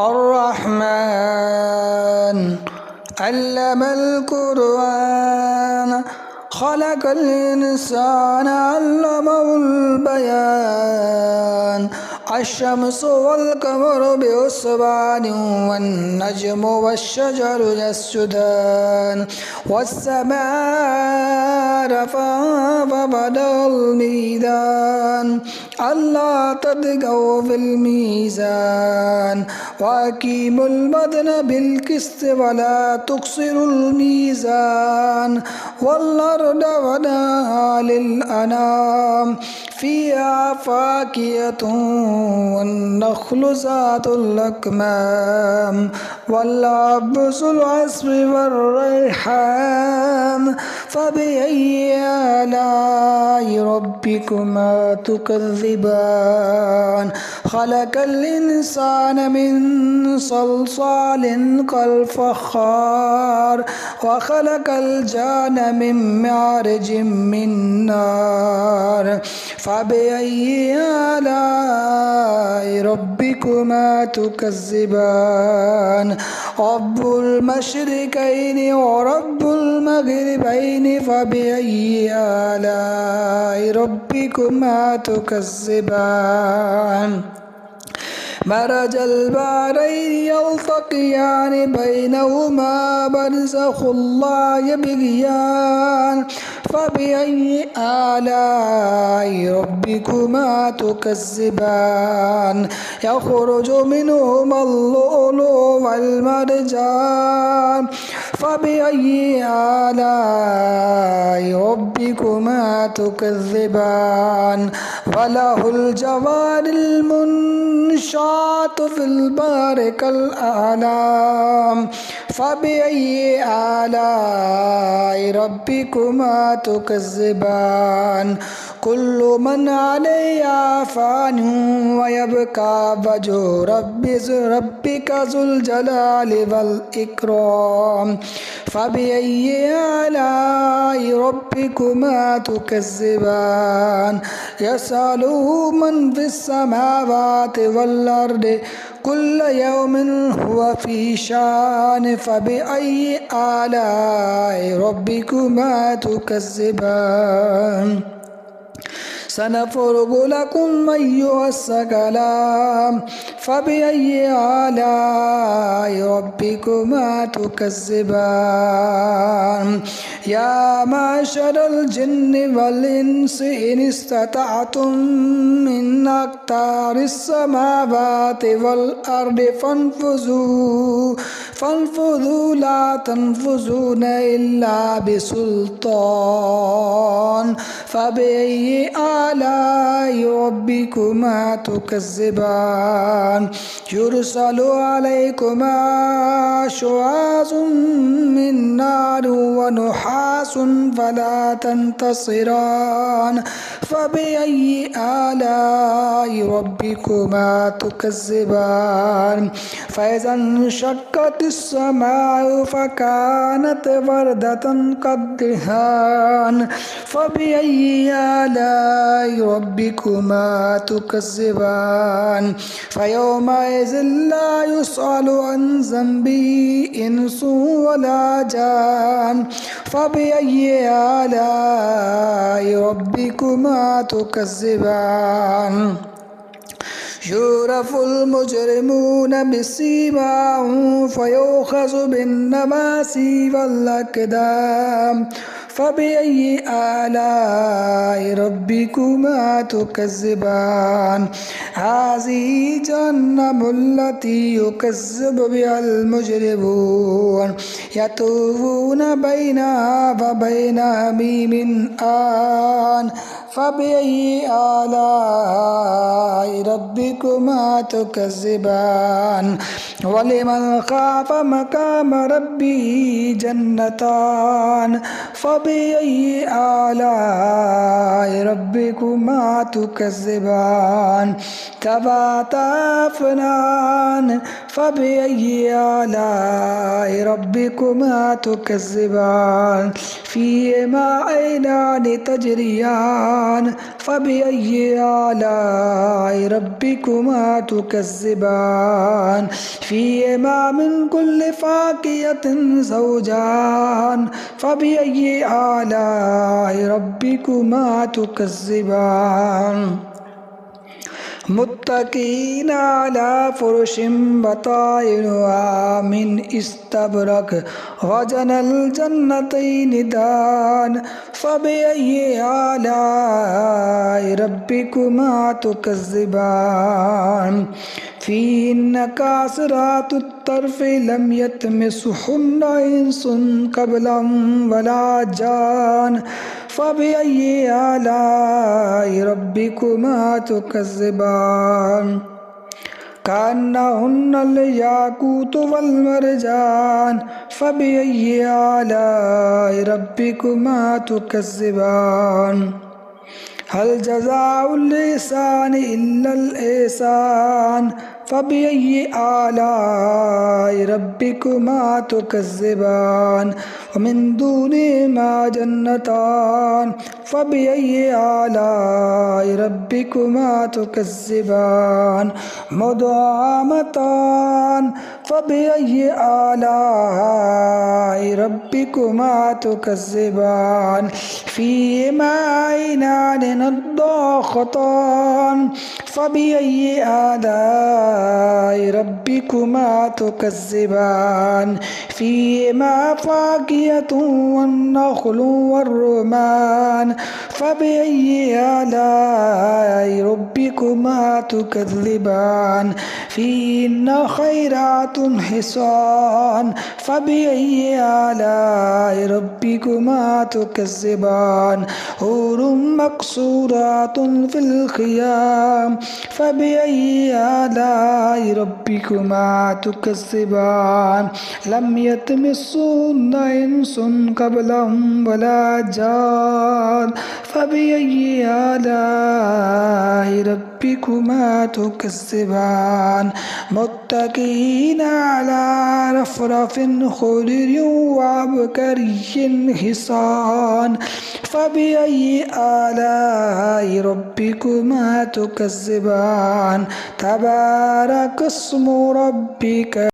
الرحمن علم القرآن خلق الإنسان علمه البيان الشمس والقمر بحسبان والنجم والشجر يسجدان والسماء رفعها فوضع الميزان ألا تطغوا في الميزان وأقيموا الوزن بالقسط ولا تخسروا الميزان والأرض وضعها للأنام فيها فاكهة والنخل ذات الأكمام والحب ذو العصف والريحان فبأي آلاء ربكما تكذبان خلق الإنسان من صلصال كالفخار وخلق الجان من معرج من نار فبأي آلاء ربكما تكذبان رب المشرقين ورب المغربين فبأي آلاء ربكما تكذبان مرج البحرين يلتقيان بينهما برزخ لا يبغيان فبأي آلاء ربكما تكذبان يخرج منهما اللؤلؤ والمرجان فبأي آلاء ربكما تكذبان وله الجوار المنشآت في البحر كالأعلام فبأي آلاء ربكما تكذبان كل من عليها فان ويبقى وجه ربك ذو الجلال والإكرام فبأي آلاء ربكما تكذبان يسأله من في السماوات والأرض كل يوم هو في شان فبأي آلاء ربكما تكذبان سنفرغ لكم أيها الثقلان فبأي آلاء ربكما تكذبان يا معشر الجن والإنس إن استطعتم من أقطار السماوات والأرض فانفذوا لا تنفذون إلا بسلطان فبأي آلاء ربكما تكذبان يرسل عليكما شواظ من نار ونحاس فلا تنتصران فبأي آلاء ربكما تكذبان فإذا انشقت السماء فكانت وردة كالدهان فبأي آلاء ربكما تكذبان فيومئذ لا يسأل عن ذنبه إنس ولا جان فبأي آلاء ربكما تكذبان يعرف المجرمون بسيماهم فيؤخذ بالنواصي والأقدام فبأي آلاء ربكما تكذبان هذه جهنم التي يكذب بها المجرمون يطوفون بينها وبين حميم آن فبأي آلاء ربكما تكذبان ولمن خاف مقام ربه جنتان فبأي آلاء ربكما تكذبان ذواتا أفنان فبأي آلاء ربكما تكذبان فيهما عينان تجريان فبأي آلاء ربكما تكذبان فيهما من كل فاكهة زوجان فبأي آلاء ربكما تكذبان متكئين على فرش بطائنها من استبرق وجنى الجنتين دان فبأي آلاء ربكما تكذبان فيهن قاصرات الطرف لم يطمثهن إنس قبلهم ولا جان فبأي آلاء ربكما تكذبان كأنهن الياقوت والمرجان فبأي آلاء ربكما تكذبان هل جزاء الإحسان إلا الإحسان فبأي آلاء ربكما تكذبان ومن دونهما جنتان فبأي آلاء ربكما تكذبان مدهامتان فبأي آلاء ربكما تكذبان فيهما عينان نضاختان فبأي آلاء ربكما تكذبان فيهما فاكهة والنخل والرمان فبأي آلاء ربكما تكذبان فيهن خيرات حصان فبأي آلاء ربكما تكذبان حور مقصورات في الخيام فبأي آلاء ربكما تكذبان لم يطمثهن إنس قبلهم ولا جان فبأي آلاء ربكما تكذبان متكئين على رفرف خضر وعبقري حصان فبأي آلاء ربكما تكذبان تبارك اسم ربك